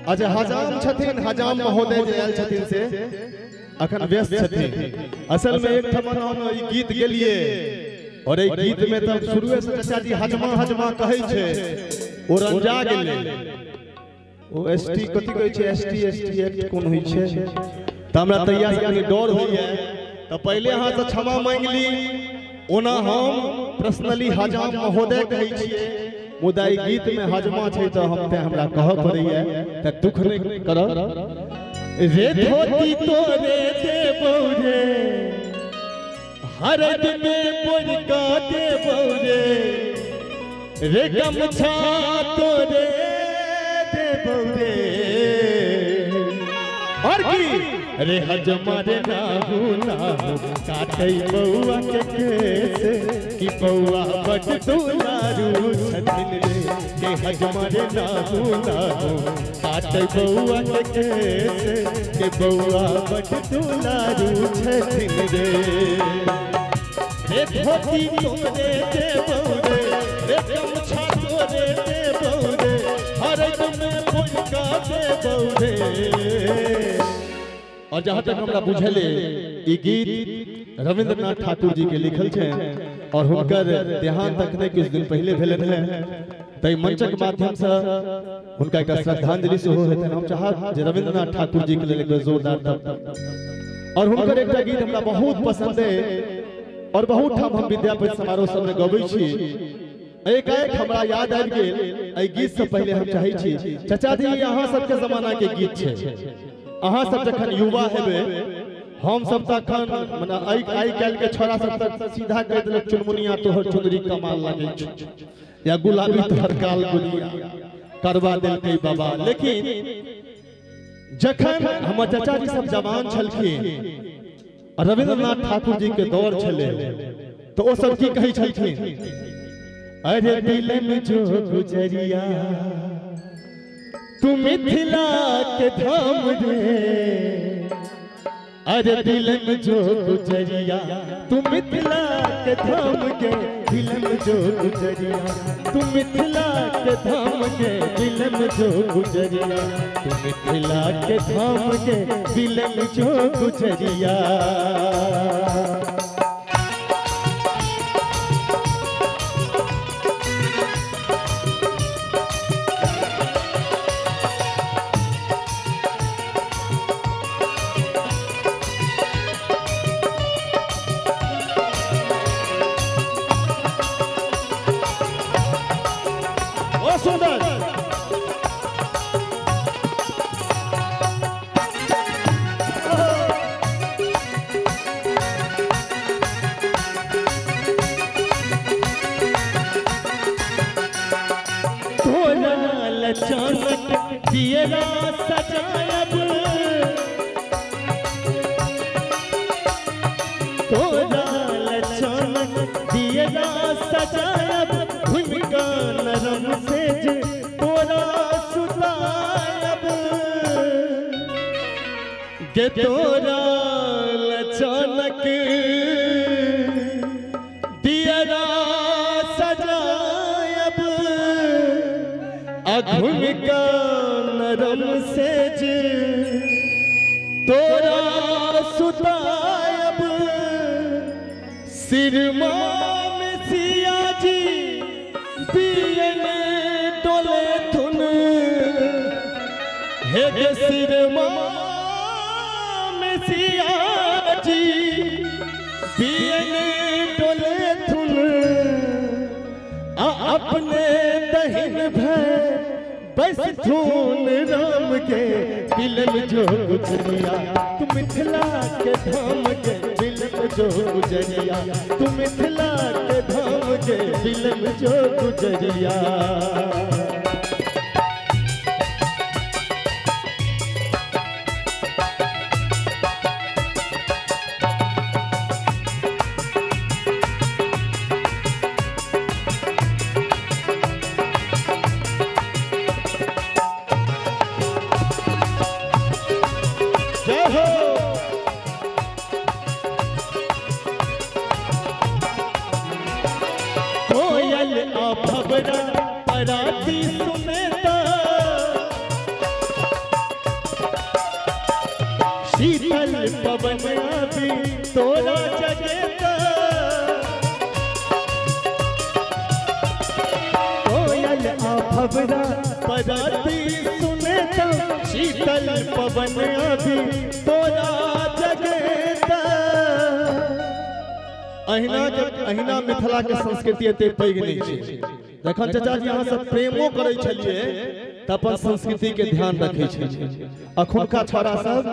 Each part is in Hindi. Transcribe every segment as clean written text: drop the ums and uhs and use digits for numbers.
अच्छा हजाम छथिन, हजाम महोदय जे आयल छथिन से अखन व्यस्त छथिन। असल में एक ठमन हम ई गीत गेलिए और ए गीत में तब शुरुए से चाचा जी हजमा हजमा कहै छे ओ रंजा गेले। ओ एसटी कथि कहै छे, एसटी एक्ट कोन होई छे त हमरा तैया से कनी डर होइए त पहले अहाँ से क्षमा मांग ली। ओना हम पर्सनली हजाम महोदय कहै छिए, मुदा ई गीत में हजमा छे त हम ते हमरा कहऽ पड़ैए त दुख नहीं कर। रे धोती तोरे देबौ रे हरद में पुरका देबौ रे गमछा तोरे देबौ रे। और की रे हजमा रे नाहू नाहू काटै बौआ के केस कि बौआ बड दुलारू छथिन रे। के हजमा रे नाहू नाहू काटै बौआ के केस कि बौआ बड दुलारू छथिन रे। रे धोती तोरे देबौ रे गमछा तोरे देबौ रे हरद में पुरका देबौ रे। और जहाँ तक हमरा बुझले ई गीत रविंद्रनाथ ठाकुर जी के लिखल छे और हुनकर देहांत तखने कुछ दिन पहले भेलन है तई मंचक माध्यम से हुनका एक श्रद्धांजलि सेहो हेतन। हम चाहब जे रविंद्रनाथ ठाकुर जी के लिए एक जोरदार ताली। और हुनकर एकटा गीत हमरा बहुत पसंद है और बहुत ठाम हम विद्यापति समारोह सब में गबै छी। एक हमरा याद आबि गेल एहि गीत से पहले हम चाहै छी चाचा जी अहाँ सबके जमाना के गीत छे, अहाँ सब जखन युवा हेबे हम सब तखन माने आई काल के छोरा सब तक सीधा कह देलक चुनमुनिया तोहर चुनरी कमाल लागे छ या गुलाबी तोहर काल गुलिया करवा देलकै बाबा। लेकिन जखन हमर चाचा जी सब जवान छलखिन रविंद्रनाथ ठाकुर जी के दौर छले तो ओ सब की कहै छलखिन, अरे दिल में जो गुजरिया तू मिथिला के धाम रे। अरे दिल में जो गुजरिया तू मिथिला के धाम के दिल में जो गुजरिया तू मिथिला के धाम के दिल में जो गुजरिया तू मिथिला के धाम के दिल में जो गुजरिया। के तोरा लचानक दियरा सजायब अधुन का नरम सेज तोरा सुतायब सिरमा में सिया जी पियन डोले थुन हे गे सिरमा सिया जी पियन डोले थुन अपने दहिन भय बस थून राम के दिल में जो गुजरिया तू मिथिला के धाम के दिल में जो गुजरिया तू मिथिला के धाम के दिल में जो गुजरिया। कोयल आ भबरा पराती पवन अभी तोरा जगेता कोयल आ भवरा पराती सुने तो शीतल पवन अभी तोरा जगेता। अहिना मिथिला के संस्कृति एते पैघ नहीं छै। जखन चाचा जी अहाँ सब प्रेमो करै छलिए त अपन संस्कृति के ध्यान रखै छलिए। अखुनका छोरा सब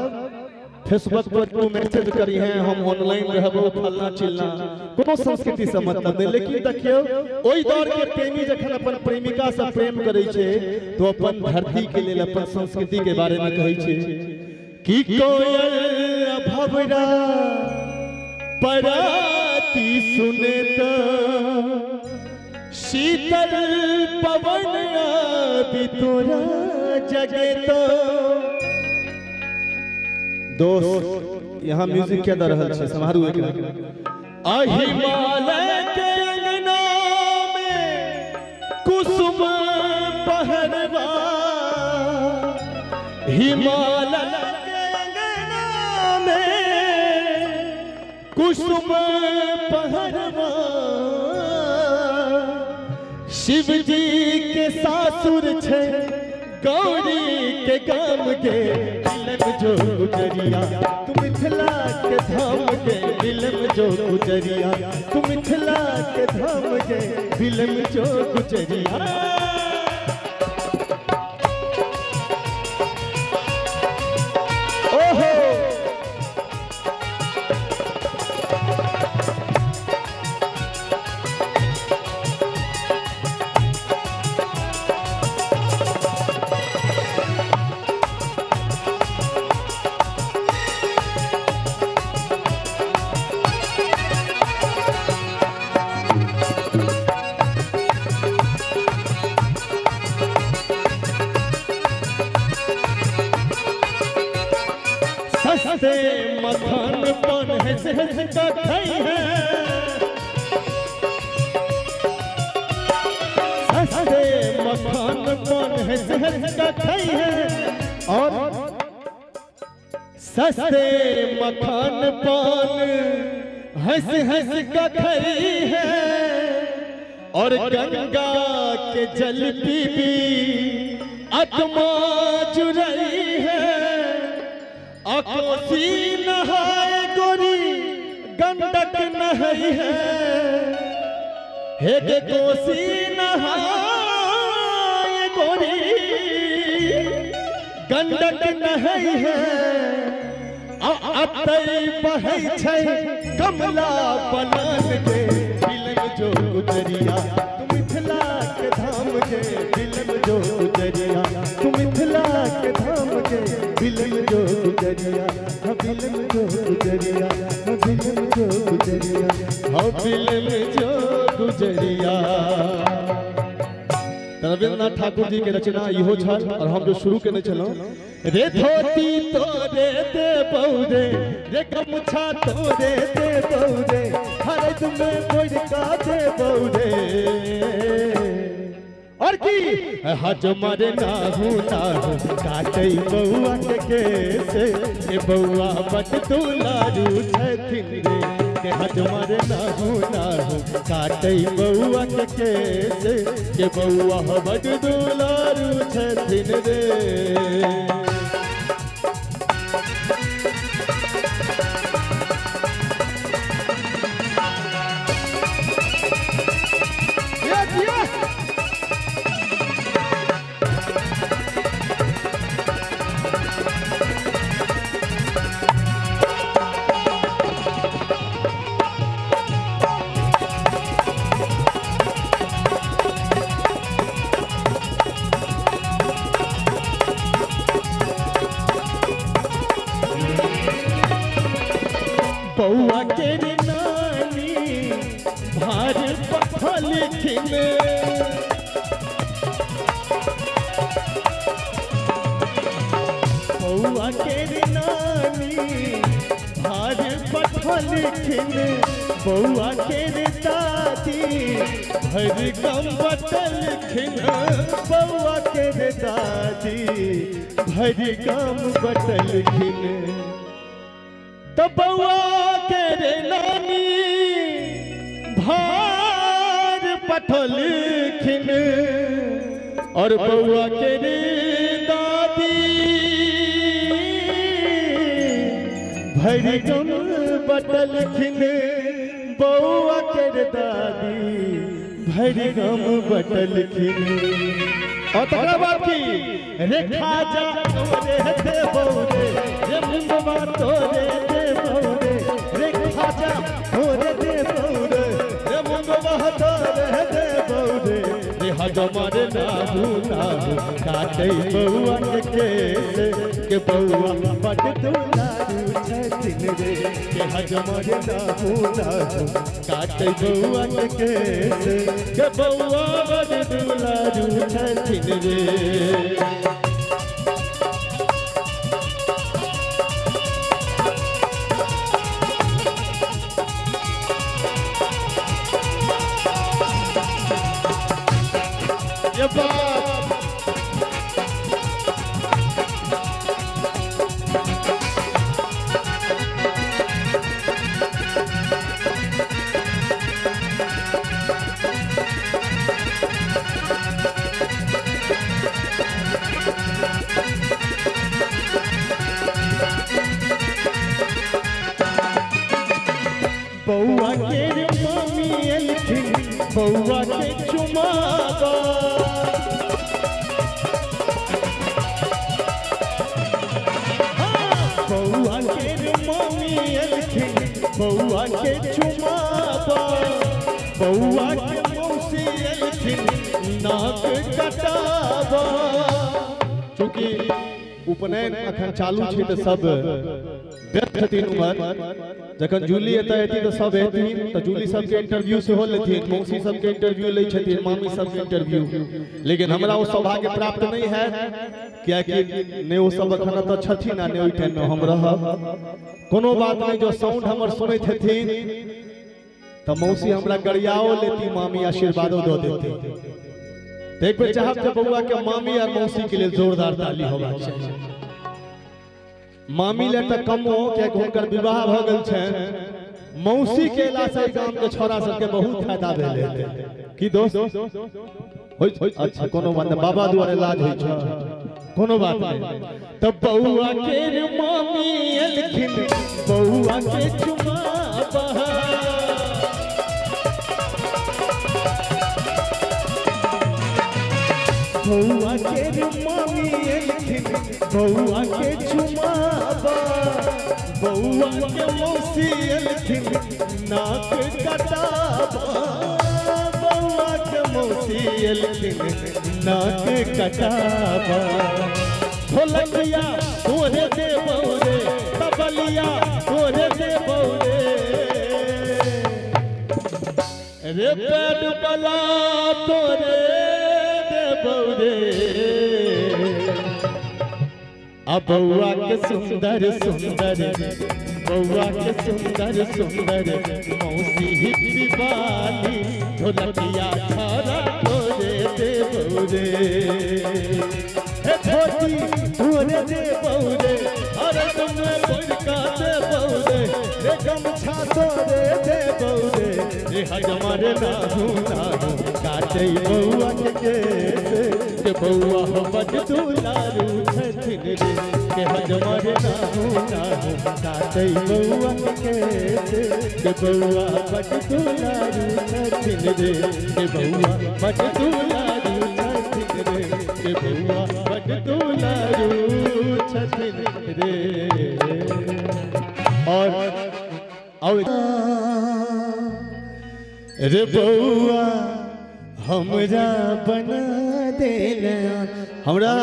फेसबुक पर को मैसेज करी हैं हम ऑनलाइन रहबो फलना चिलना कोनो संस्कृति से मतलब नहीं। लेकिन देखियो ओई दौर के प्रेमी जखन अपन प्रेमिका से प्रेम करै छै तो अपन धरती के लेल अपन संस्कृति के बारे में कहै छै कि कोयल भवरा पराती सुने तो शीतल पवन अभी तोरा जगे तो। दोस्त यहाँ म्यूजिक क्या दर रहल छै समारू एक हिमालय के अंगना में कुसुम पहरवा हिमालय के अंगना में कुसुम पहरवा शिव जी के सासुर छे गौरी के गाम के बिलम जो गुजरिया तू मिथिला के धाम के बिलम जो गुजरिया तू मिथिला के धाम के बिलम जो गुजरिया। ओहो सस्ते मखान पान है का खाई है सस्ते मखान पान है का खाई है और सस्ते मखान पान हंस का खाई है और गंगा के जल पी आत्मा जुड़ई है। कोसी नहाए गोरी गंडक नहाई है हे गे कोसी नहाए गोरी गंडक नहाई है अतई बहै छै कमला बलान के बिलम जो गुजरिया तू मिथिला के धाम के बिलम जो गुजरिया तू मिथिला के धाम के बिलम जो गुजरिया बिलम जो गुजरिया बिलम जो गुजरिया बिलम जो गुजरिया। रविंद्रनाथ ठाकुर जी के रचना इहो छल और हम जो शुरू केने छलौं रे धोती तोरे दे बौरे रे गमछा तोरे दे बौरे हर तुमे मोड़का दे बौरे और की हजमर नाहू काटई बउआ के केसे ए बउआ बट दुलारू छथिन रे के हजमर नाहू काटई बउआ के केसे के बउआ बट दुलारू छथिन रे। बउआ के नानी भार पखलखिन बउआ के नानी भार पखलखिन बउआ के दादी भर गम बटलखिन बउआ के दादी भर गम बटलखिन तो बउआ के रे नानी भार पठलखिन और बउआ के रे दादी भरी गम बटलखिन बउआ के रे दादी भरी गम बटलखिन। और तकरा बाद की रे खाजा तोरे दे बौरे रे मुंगवा तोरे दे बौरे रे खाजा तोरे दे बौरे रे मुंगवा तोरे दे बौरे रे हजमर नाहू नाहू काटे बउआ के केस के बउआ बट दुलारू छथिन रे के हजमर नाहू नाहू काटे बउआ के केस के बउआ बट दुलारू छथिन रे। ये बात बउआ के मम्मी एलखिन बउआ के चुमावा बउआ के मम्मी एलखिन बउआ के चुमावा बउआ के मौसी एलखिन नाक कटावा। चूँकि उपनयन अखन चालू छै तऽ सब व्यस्त छथिन उमर जखन जूली एतऽ एती तऽ सब एथिन तऽ जूली सबके इंटरव्यू सेहो लेथिन मौसी सबके इंटरव्यू लै छथिन मामी सबके इंटरव्यू। लेकिन हमरा वो सौभाग्य प्राप्त नहीं है कियाकि ने वो सब अखन एतऽ छथिन आ ने ओइ टाइम में हम रहब। कोनो बात नहीं जो साउंड हमर सुनैत हेथिन तऽ मौसी हमरा गरियाओ लेती मामी आशीर्वादो दऽ देती। तो एक बेर चाहब जे बउआ के मामी और मौसी के लिए जोरदार ताली होबाक चाही। मामी ले तऽ कम हो कियाकि हुनकर विवाह भऽ गेल छनि मौसी के अयला से गाम के छोरा सबके बहुत फायदा भेल हेतै की दोस्त होय अच्छा कोनो बात नहीं बाबा दुआरे इलाज होय छै कोनो बात नहीं। तब बउआ के मामी एलखिन बउआ के चुमावा बउआ के मामी एलखिन बउआ के चुमावा बउआ के मौसी एलखिन नाक कटावा बउआ के मौसी एलखिन नाक कटावा। ढोलकिया तोरे दे बौरे तबलिया तोरे दे बौरे रे पेड़ बला तोरे बौरे अब बउआ के सुंदर सुंदर बउआ के सुंदर सुंदर मौसी हिप्पी वाली ढोलकिया छारा तोरे दे बौरे हे धोती तोरे दे बौरे अरे तुमने बड़का दे बौरे रे गमछा तोरे दे बौरे रे हजमर नाहू नाहू काटे बउआ के केस के बउआ हो बड दुलारू छथिन रे के हजमर नाहू नाहू काटे बउआ के केस के बउआ बड दुलारू छथिन रे के बउआ बड दुलारू छथिन रे के बउआ बड दुलारू छथिन रे। और रे बउआ हमरा बना देना हमरा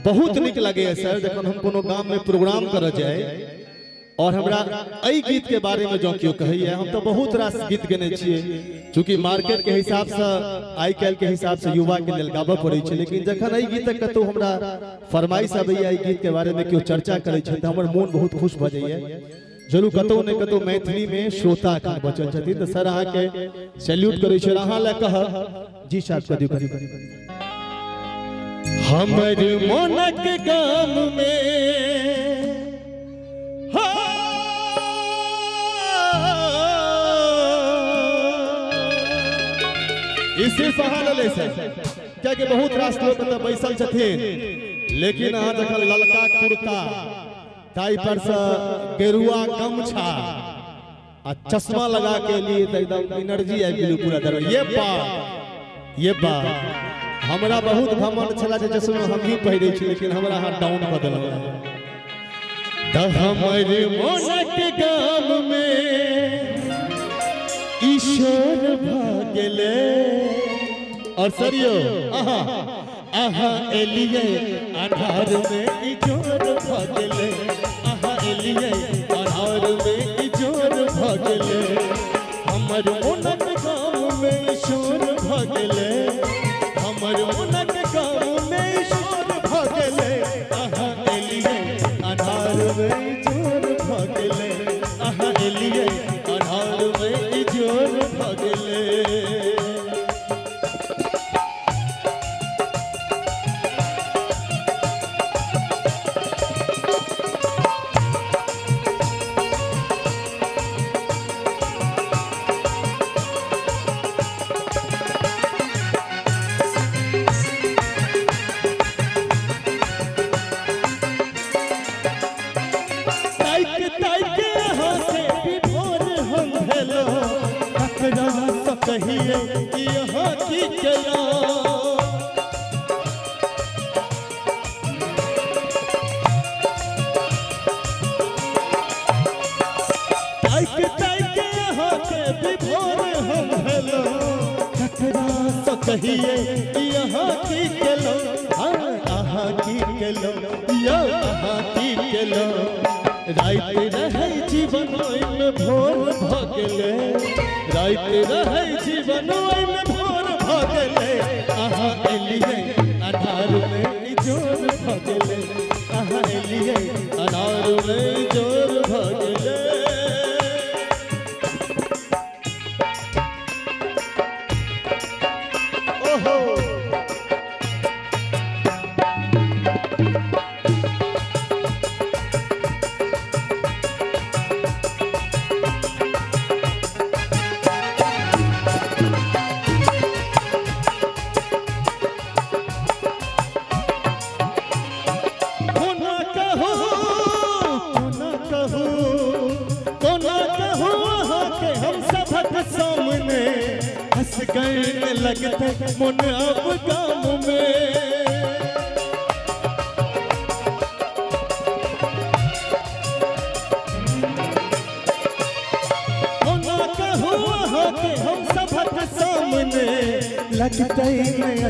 बहुत निक लगे सर जखन हम कोनो गांव में प्रोग्राम कर जाए और हमरा एहि गीत के बारे में जो क्यों कहिए हम तो बहुत रास गीत गने छिए चूँकि मार्केट के हिसाब से आई काल के हिसाब से युवा के लेल गाबऽ पड़ै छै लेकिन जखन एहि गीतक कतौ हमरा फरमाइश आबैया एहि गीत के बारे में क्यों चर्चा करे छै त हमर मोन बहुत खुश भ जाइए। जरूर कतौ ने कतौ मैथिली में श्रोता एखन बचल छथिन त सर अहाँ के सैल्यूट करै छै अहाँ ले कह जी साहब कदियो कदियो हमर मोनक गाम में सिर्फ अहाँ ले से क्या कि बहुत रास लोग तो बैसल छथिन लेकिन अहाँ जखन ललका कुर्ता ताई पर से गेरुआ गमछा आ चश्मा लगा के लिए तो एकदम एनर्जी आ गेल पूरा तरह। ये बात हमरा बहुत घमंड छला जे चश्मा हम ही पहिरे छी लेकिन हमरा हाथ डाउन क देलक। त हमर मोनक गाम में ईश्वर भागले और सरियो आहा आहा एलिए आधार में इजोर भागले आहा एलिए आधार में इजोर भागले हमर मोनक गाम में ईश्वर भागले हमर मोनक गाम में ईश्वर भागले आहा एलिए आधार में इजोर भागले आहा एलिए आधार में इजोर भागले। कहिए यहाँ की चला यहाँ के विभोर हम हेलो ककरा तो कहिए यहाँ की चलो आहा की चलो या आहा की चलो रात रहे जीवन में भोर भागले रात रहे जीवन में भोर भागले आहा एलिए अनार में जोर भागले आहा एलिए अनार में जोर भागले। ओहो कहने लगते मन अब गाम में होना कहूँ के हम सबक सामने लगते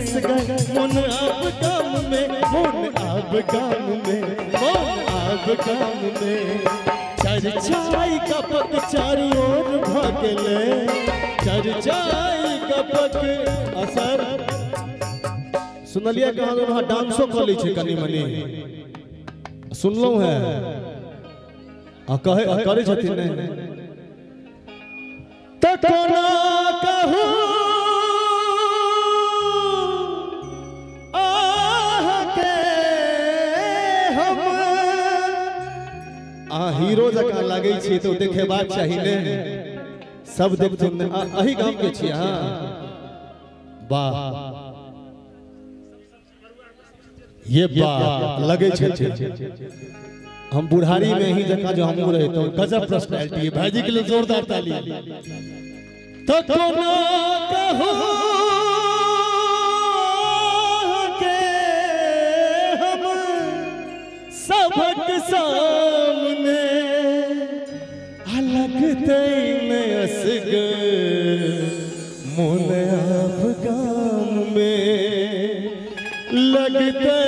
असगर मन अब गाम में मन अब गाम में मन अब गाम में चर्चाई कपक चारों ओर भागले चर्चाई कपक असर सुनलिए कहाँ दोनों डांसो कर ली कनी मनी सुनलो है कहे करे छथिन ने त कोना कहूँ हीरो जका लगे छी तो देखेबाक चाहिए ने सब देखथुन अही गाम के छी हां वाह ये बात लगे छे हम बुढ़ारी में ही जका जो हम रहे तो गजब पर्सनालिटी है भाईजी के लिए जोरदार ताली। तो कोना कहूं के हम सबक सामने लगते मोन आप गाम में लगते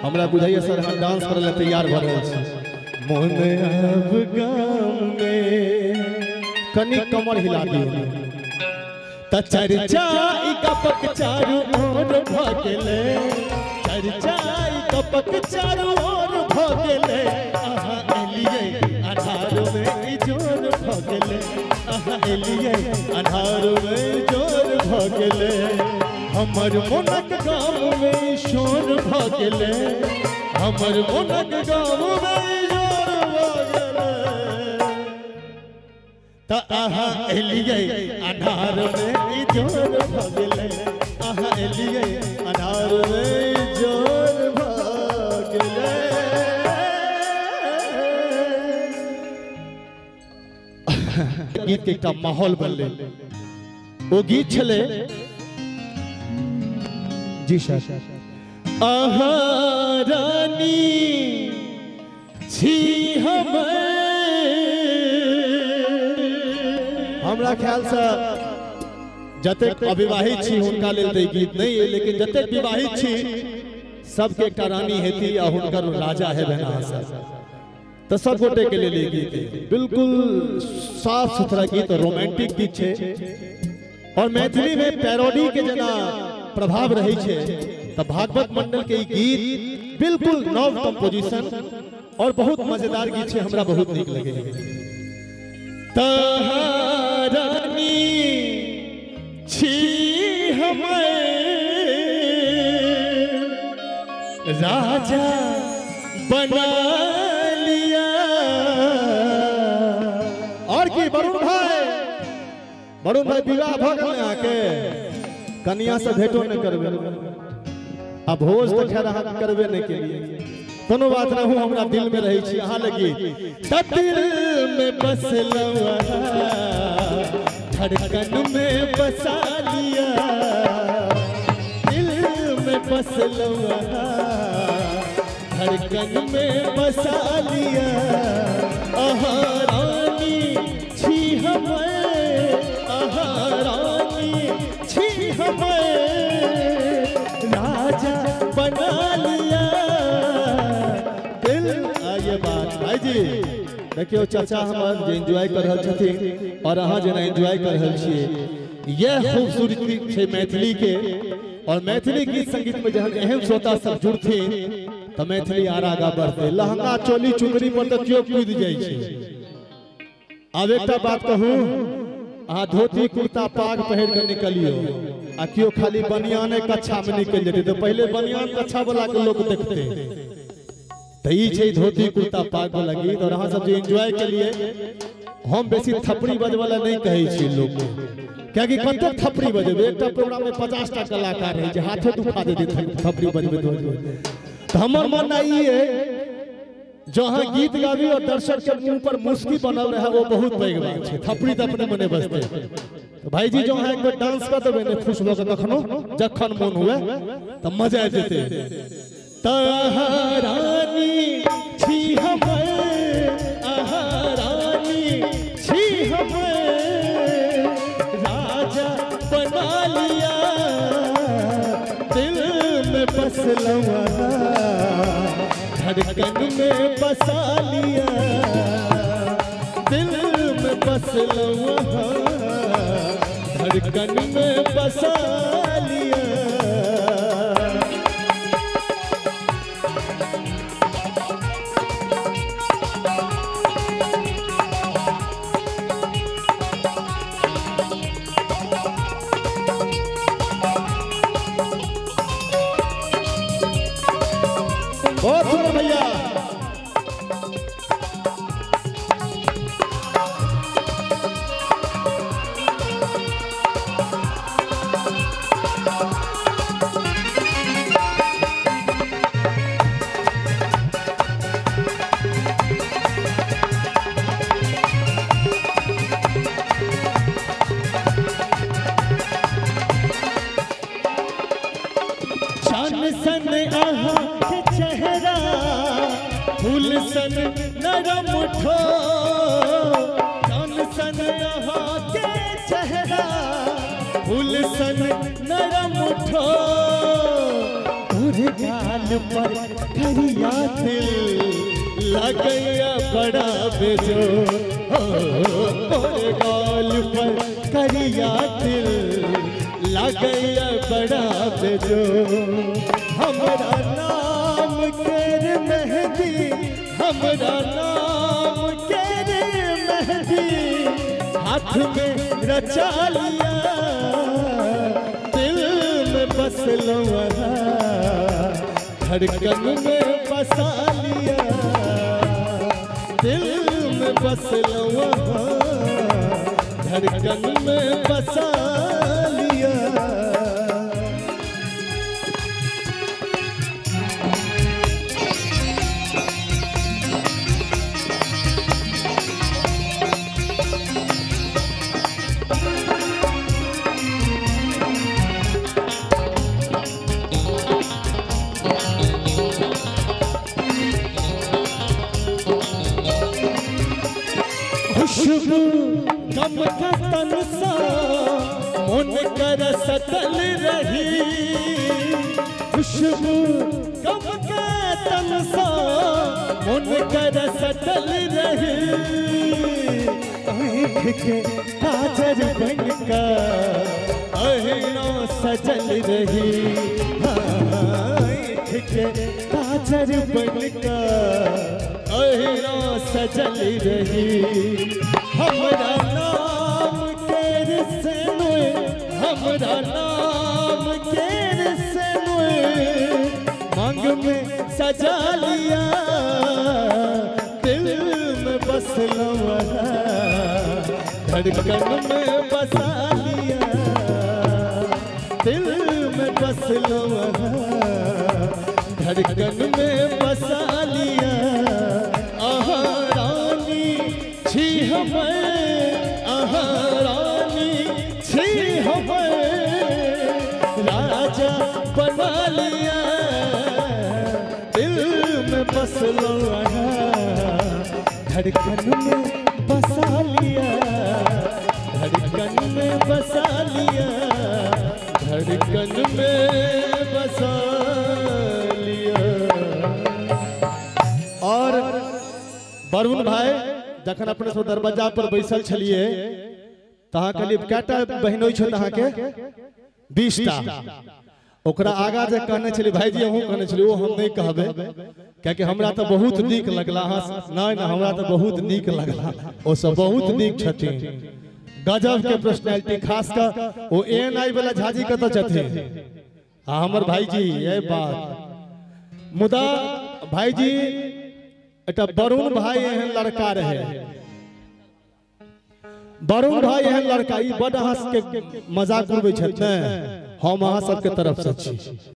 हमरा बुझाइए सर हम डांस करे ला तैयार भ रहल छी मोन आप गाम में कनी कमर हिला दी त चर्चाई कपक चारू ओर भागले चर्चाई कपक चारू ओर भागले आहा एलिए आधार में जोर भागले आहा एलिए आधार में जोर भागले हमर मोनक गाम में शोर भागले हमर मोनक गाम में जोर भागले। त त आहा एलिए अनार में जोर भगले आहा एलिए अनार में जोर भगले। गीत के एकटा माहौल बनले वो गीत छले जी सर आहा रानी छी हमरा ख्याल से जतेक अविवाहित छी हुनका लेल ते गीत नहीं है, लेकिन जतेक विवाहित छी सबके एकटा रानी हेती आ हुनकर राजा हेबे तो सब गोटे के लिए गीत बिल्कुल साफ सुथरा गीत रोमांटिक गीत है और मैथिली में पैरोडी के जना प्रभाव रही है। तो भागवत मंडल के गीत बिल्कुल नव कंपोजिशन और बहुत मजेदार गीत है, हमरा बहुत नीक लगे। तहारानी छी हमें राजा बना लिया। और की वरुण भाई विवाह भगल आके कन्या से भेटो न करबे, अब भोज तो खैर अहाँ करबे नहीं के लिए कोनो बात ना हूँ, हमरा दिल में रही छी अहाँ लगी। दिल में बसलवा धड़कन में बसा लिया, दिल में बसलवा धड़कन में बसा लिया। आहा रानी छी हमें आहा रानी छी हमें राजा बना लिया। ये बात भाई जी देखियो चाचा हमार जे एंजॉय कर रहल छथिन और अहाँ जेना एंजॉय कर रहल छियै, यह खूबसूरती छै मैथिली के। और मैथिली गीत संगीत में जहन एहन श्रोता सब जुड़थिन तो मैथिली आगा बढ़ते। लहंगा चोली चुनरी पर तो क्यों कूद जाय छै। अब एकटा बात कहूं, अहाँ धोती कुर्ता पाग पहिर के निकलियो आ क्यों खाली बनियाने कच्छा में निकल जेते तो पहले बनियान कच्छा वाला के लोग देखते। तो ये धोती कुर्ता पाग वाला गीत और अहाँ सब एंजॉय के लिए हम बेसी थपड़ी बजवाला नहीं कहे छी लोग, क्या कि कते थपड़ी बजेबे। एक प्रोग्राम में 50टा कलाकार है जे हाथे दुखा देते थपड़ी बजबे तो हमर मानना ये है जो हाँ गीत गाबी और दर्शक के मुंह पर मुस्की बनल रहे वो बहुत पैघ बात है। थपड़ी तो अपने मने बजते तो भाई जी जो है एक बार डांस कर देबे ने खुश लोग कखनो जखन मन हुए तो मजा आ जेते। तहारानी छी हमें आहा रानी छी हमें राजा बना लिया, दिल में बसलवा धड़कन में बसा लिया, दिल में बसलवा धड़कन में बसा लिया। बहुत सुंदर भैया सन आहा के चेहरा फूल सन नरम उठो, सन आहा के चेहरा फूल सन नरम उठो। और गाल पर करिया दिल लगैया बड़ा बेजो, और गाल पर करिया दिल लगैया बड़ा बेजो। हमरा नाम केर मेहंदी हमरा नाम केर मेहंदी हाथ में रचा लिया, दिल में बसलवा धड़कन में बसा लिया, दिल में बसलवा धड़कन में बसा लिया। खुशबू गम का तन सा मन कर सतल रही। खुशबू गम का तन सा मन कर सतल रही। आँख के काजल बनकर अहिना सजल रही। आँख के काजल बनकर अहिना सजल रही। हमरा नाम केर से नुए, हमरा नाम केर से नुए मांग में सजा लिया। दिल में बस लवा धड़कन में बसा लिया। दिल में बस लवा धड़कन में बसा लिया। छी हमें आहा रानी छी हमें राजा बना लिया। दिल में बस लगा धड़कन में बसा लिया। धड़कन में बसा लिया। धड़कन में बसा लिया। और वरुण भाई जखन अपने सो दरवाजा पर बैसल छलिए तहाँ के लिए कैटा बहन हो तहाँ के 20 टा। ओकरा आगा जे कहने छली भाईजी अहूँ कहने छली वो हम नहीं कहबे क्योंकि हमरा तो बहुत नीक लगला। नहीं ना हमरा तो बहुत नीक लगला। ओ सब बहुत नीक छथिन, गजब के पर्सनालिटी। खास कर वो एएनआई वाला झाजी कत छथिन हमर भाईजी। ये बात मुदा भाईजी एटा वरुण भाई एहन लड़का रहे। वरुण भाई एहन लड़का ई बड़ हंस के मजाक उड़बै छथि ने। हम अहाँ सबके तरफ से छी।